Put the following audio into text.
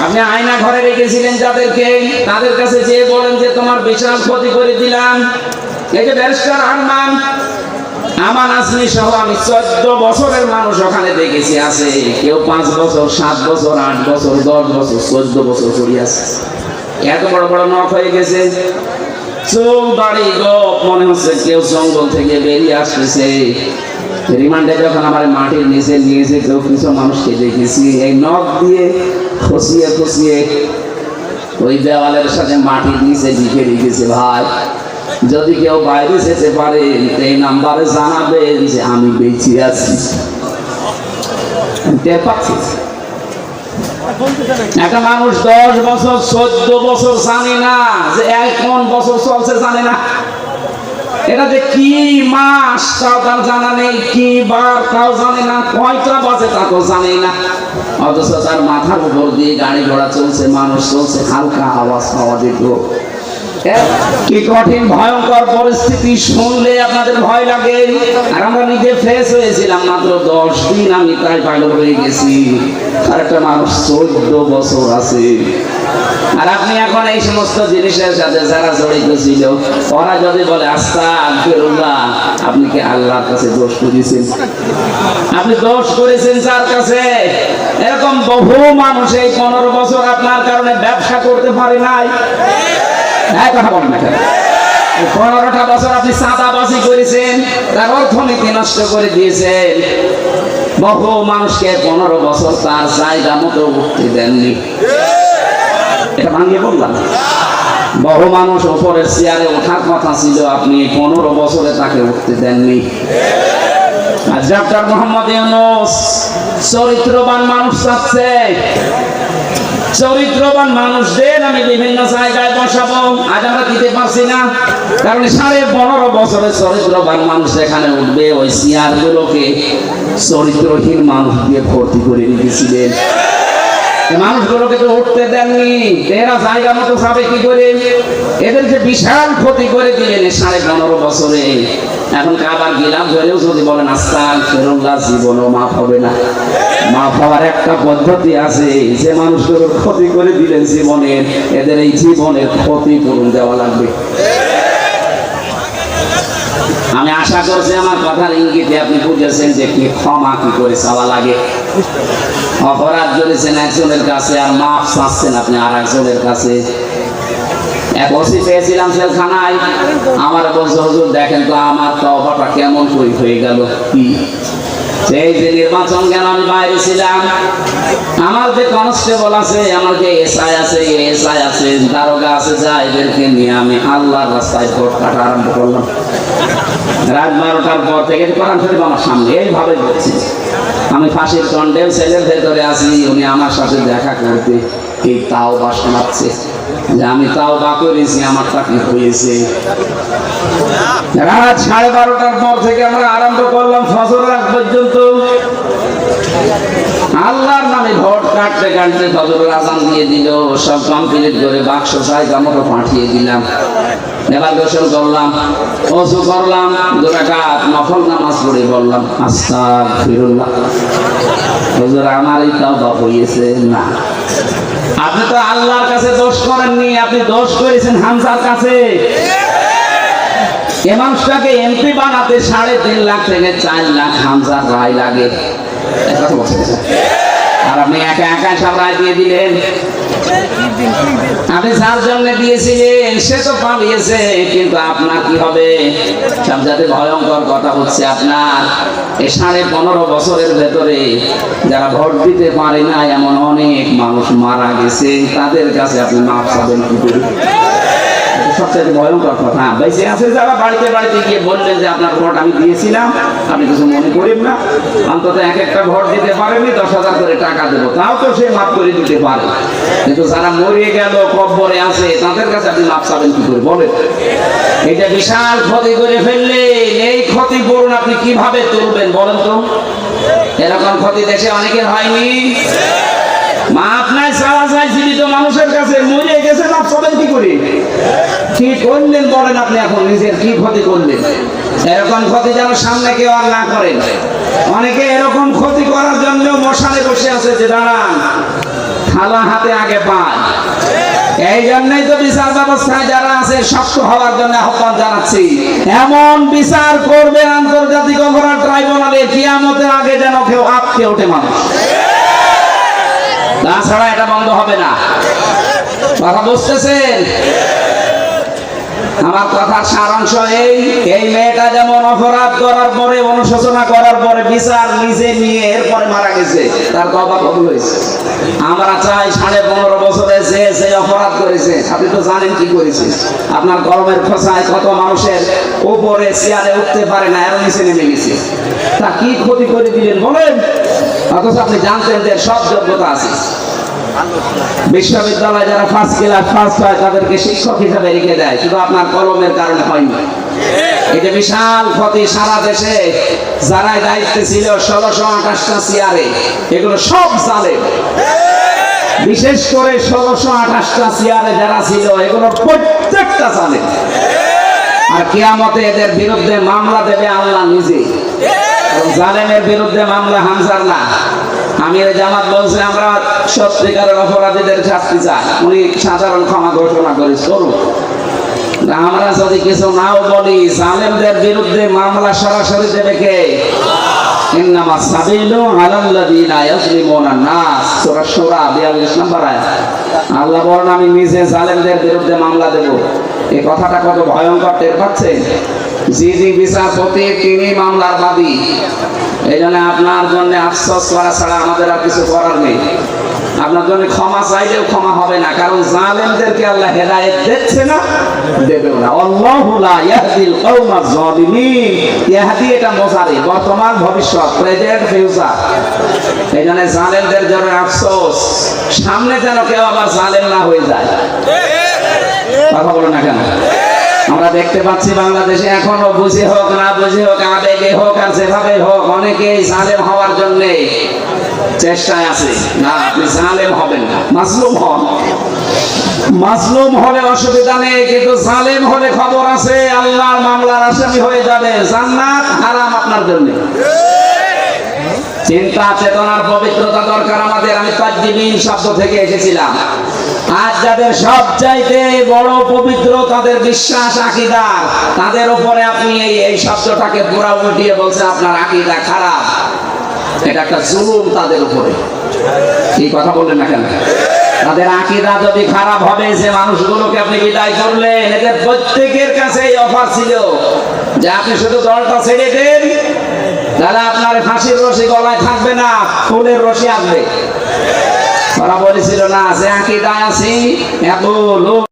আপনি আয়না ঘরে রেখেছিলেন যাদেরকে, তাদের কাছে যেয়ে বলেন যে তোমার বিশাল ক্ষতি করে দিলাম। এই যে ব্যারিস্টার আরমান আমান আসমি সহ আমি 14 বছরের মানুষ ওখানে দেখেছি আছে, কেউ 5 বছর 7 বছর 8 বছর 10 বছর 14 বছর করে আছে। এত বড় বড় নখ হয়ে গেছে, চোখ দাড়ি গোপ, মনে হচ্ছে কেউ জঙ্গল থেকে বেরিয়ে আসতেছে। রিমান্ডে যখন আমার মাটির নিচে নিয়েছে, কেউ কিছু মানুষকে দেখেছি এই নখ দিয়ে খসিয়ে খসিয়ে ওই দেওয়ালের সাথে মাটির নিচে লিখে রেখেছে, ভাই যদি কেউ বাইরে যেতে পারে এই নাম্বারে জানাবেন যে আমি বেঁচে আছি। একটা মানুষ 10 বছর 14 বছর জানে না যে কোন বছর চলছে, জানে না এটা যে কি মাস তাও তার জানা নেই, কি বার তাও জানে না, কয়টা বাজে তাকেও জানে না। অথচ তার মাথার উপর দিয়ে গাড়ি ঘোড়া চলছে, মানুষ চলছে, হালকা আওয়াজ পাওয়া যেত। কি কঠিন ভয়ঙ্কর পরিস্থিতি শুনলে আপনাদের ভয় লাগে। আর আমরা নিজে ফেস হয়েছিলাম মাত্র 10 দিন, আমি তাই পাগল হয়ে গেছি। আর একটা মানুষ 14 বছর আছে। আর আপনি এখন এই সমস্ত জিনিসের সাথে যারা জড়িত ছিল, ওরা যদি বলে আস্তাগফিরুল্লাহ, আপনি কি আল্লাহর কাছে দোষ করেছেন? আপনি দোষ করেছেন যার কাছে? এরকম বহু মানুষ এই 15 বছর আপনার কারণে ব্যবসা করতে পারে নাই। কথা বলেন না কেন? 15টা বছর আপনি চাঁদাবাজি করেছেন, তার অর্থনীতি নষ্ট করে দিয়েছেন। বহু মানুষকে 15 বছর তার জায়গা মতো উঠতে দেননি। এটা ভাঙিয়ে বললাম। বহু মানুষ উপরের চেয়ারে ওঠার কথা ছিল, আপনি 15 বছরে তাকে উঠতে দেননি। আর ডক্টর মোহাম্মদ ইউনূস চরিত্রবান মানুষ চাচ্ছে। চরিত্রবান মানুষদের আমি বিভিন্ন জায়গায় বসাবো, আজ আমরা দিতে পারছি না, কারণ 15.5 বছরের চরিত্রবান মানুষ এখানে উঠবে। ওই চেয়ার গুলোকে চরিত্রহীন মানুষ দিয়ে ভর্তি করে রেখেছিলেন। মানুষগুলোকে তো উঠতে দেননি, এরা জায়গা মতো যাবে কি করে? এদেরকে বিশাল ক্ষতি করে দিলেন 15.5 বছরে। এখন কাবার গেলাম ধরেও যদি বলেন আস্তাগফিরুল্লাহ, জীবনও মাফ হবে না। মাফ হওয়ার একটা পদ্ধতি আছে, যে মানুষগুলোর ক্ষতি করে দিলেন জীবনের, এদের এই জীবনের ক্ষতিপূরণ দেওয়া লাগবে। আমি আশা করছি আমার কথার ইঙ্গিতে আপনি বুঝেছেন যে কি ক্ষমা কি করে চাওয়া লাগে। অপরাধ করেছেন একজনের কাছে আর মাফ চাচ্ছেন আপনি আর একজনের কাছে। এক ওসি পেয়েছিলাম জেলখানায়, আমার বলছে হুজুর দেখেন তো আমার তওবাটা কেমন করে হয়ে গেল। কি সেই যে নির্বাচন কেন আমি বাইরে ছিলাম, আমার যে কনস্টেবল আছে, আমার যে এসআই আছে, এসআই আছে, দারোগা আছে, যা এদেরকে নিয়ে আমি আল্লাহর রাস্তায় ভোট কাটা আরম্ভ করলাম। রাত 12টার পর থেকে কোরআন শরীফ আমার সামনে এইভাবে বলছি। আমি ফাঁসির কন্ডেম সেলের ভেতরে আছি, উনি আমার সাথে দেখা করতে এই তাওবা শোনাচ্ছে যে আমি তাওবা করেছি, আমার চাকরি হয়েছে। রাত 12:30টার পর থেকে আমরা আরম্ভ করলাম ফজর আগ পর্যন্ত আল্লাহর নামে ভোট কাটতে কাটতে ফজরের আজান দিয়ে দিল। সব কমপ্লিট করে বাক্স জায়গা মতো পাঠিয়ে দিলাম। এবার গোসল করলাম, ওযু করলাম, 2 রাকাত নফল নামাজ পড়ে বললাম আস্তাগফিরুল্লাহ, হুজুর আমার এই তাওবা হয়েছে না। আপনি তো আল্লাহর কাছে দোষ করেননি, আপনি দোষ করেছেন হামজার কাছে। এই মানুষটাকে এমপি বানাতে 3.5 লাখ থেকে 4 লাখ হামজার রায় লাগে। আর আপনি একা একা সব রায় দিয়ে দিলেন। আপনি যার জন্য দিয়েছিলেন সে তো পালিয়েছে, কিন্তু আপনার কি হবে? সবচেয়ে ভয়ঙ্কর কথা হচ্ছে আপনার এই 15.5 বছরের ভেতরে যারা ভোট দিতে পারে না এমন অনেক মানুষ মারা গেছে, তাদের কাছে আপনি মাফ চাবেন কি করে? সবচেয়ে ভয়ঙ্কর কথা। বেঁচে আছে যারা বাড়িতে বাড়িতে গিয়ে বললেন যে আপনার ভোট আমি দিয়েছিলাম, আপনি কিছু মনে করেন না, অন্তত একটা ভোট দিতে পারেনি 10,000 করে টাকা দেবো, তাও তো সে মাফ করে দিতে পারে। কিন্তু যারা মরে গেল কবরে আছে, তাদের কাছে আপনি মাফ চাবেন কি করে বলেন? এটা বিশাল ক্ষতি করে ফেললেন। এই ক্ষতিপূরণ আপনি কিভাবে তুলবেন বলেন তো? এরকম ক্ষতি দেশে অনেকের হয়নি। মাফ নাই চাওয়া যায় জীবিত মানুষের কাছে, মরে গেছে মাফ চাবেন কি করে? কি করলেন বলেন আপনি? এখন নিজের কি ক্ষতি করলেন? এরকম ক্ষতি যেন সামনে কেউ আর না করেন। অনেকে এরকম ক্ষতি করার জন্য মশালে বসে আছে যে দাঁড়ান খালা হাতে আগে পায়। এই জন্যই তো বিচার ব্যবস্থায় যারা আছে শক্ত হওয়ার জন্য আহ্বান জানাচ্ছি। এমন বিচার করবে আন্তর্জাতিক অপরাধ ট্রাইব্যুনালে, কিয়ামতের আগে যেন কেউ আটকে ওঠে মানুষ। তাছাড়া এটা বন্ধ হবে না। কথা বুঝতেছেন? আমার কথার সারাংশ এই মেয়েটা যেমন অপরাধ করার পরে, অনুশোচনা করার পরে বিচার নিজে নিয়ে এরপরে মারা গেছে, তার তওবা কবুল হয়েছে। আমরা চাই 15.5 বছরে যে অপরাধ করেছে, আপনি তো জানেন কি করেছে। আপনার কলমের খোঁচায় কত মানুষের উপরে চেয়ারে উঠতে পারে না, এর নিচে নেমে গেছে। তা কি ক্ষতি করে দিলেন বলেন? অথচ আপনি জানতেন যে সব যোগ্যতা আছে। বিশ্ববিদ্যালয়ে যারা ফার্স্ট ক্লাস ফার্স্ট হয় তাদেরকে শিক্ষক হিসাবে রেখে দেয়, শুধু আপনার কলমের কারণে হয়নি। এটা বিশাল ক্ষতি। সারা দেশে যারা দায়িত্বে ছিল 1628টা চেয়ারে, এগুলো সব জালেম। বিশেষ করে 1628টা চেয়ারে যারা ছিল, এগুলো প্রত্যেকটা জালেম। আর কিয়ামতে এদের বিরুদ্ধে মামলা দেবে আল্লাহ নিজে। জালেমের বিরুদ্ধে মামলা হামজার না। আমির জামাত বলছে আমরা সত্যিকারের অপরাধীদের শাস্তি চাই, উনি সাধারণ ক্ষমা ঘোষণা করুন। আমরা যদি কিছু নাও বলি, জালেমদের বিরুদ্ধে মামলা সরাসরি দেবে কে? ইন্নামাস সাবিলু আলাল্লাযিনা ইয়াজলিমুনা নাস, সূরা শুরা 42 নম্বর আয়াত। আল্লাহ বলেন আমি নিজে জালেমদের বিরুদ্ধে মামলা দেব। এই কথাটা কত ভয়ঙ্কর টের পাচ্ছেন? যিনি বিচারপতি তিনি মামলার বাদী। এই জন্য আপনার জন্য আফসোস করা ছাড়া আমাদের আর কিছু করার নেই। আপনার জন্য ক্ষমা চাইলেও ক্ষমা হবে না, কারণ জালেমদেরকে আল্লাহ হেদায়েত দিচ্ছে না, দেবেও না। আল্লাহু লা ইয়াহদিল কওমাজ জালিমিন। ইয়াহদি এটা মুজারি, বর্তমান ভবিষ্যৎ, প্রেজেন্ট ফিউচার। এই জন্য জালেমদের জন্য আফসোস, সামনে যেন কেউ আবার জালেম না হয়ে যায়। কথা বলো না কেন? আমরা দেখতে পাচ্ছি বাংলাদেশে এখনো বুঝে হোক না বুঝে হোক, আবেগে হোক আর যেভাবে হোক, অনেকেই জালেম হওয়ার জন্য চেষ্টায় আছে। না, আপনি জালেম হবেন না, মাজলুম হন। মাজলুম হলে অসুবিধা নেই, কিন্তু জালেম হলে খবর আছে, আল্লাহর মামলার আসামি হয়ে যাবে। জান্নাত হারাম আপনার জন্য। চিন্তা চেতনার পবিত্রতা দরকার আমাদের। আমি তাজ্জিবিন শব্দ থেকে এসেছিলাম। আজ যাদের সবচাইতে বড় পবিত্র তাদের বিশ্বাস আকীদা, তাদের উপরে আপনি এই শব্দটাকে পুরা উল্টিয়ে বলছেন আপনার আকীদা খারাপ। এটা একটা জুলুম তাদের উপরে। কি কথা বললেন না কেন? তাদের আকীদা যদি খারাপ হবে, যে মানুষগুলোকে আপনি বিদায় করলেন, এদের প্রত্যেকের কাছে এই অফার ছিল যে আপনি শুধু দলটা ছেড়ে দেন, তাহলে আপনার ফাঁসির রশি গলায় থাকবে না, ফুলের রশি আসবে। ওরা বলেছিল না যে আকীদায় আছি এত লোক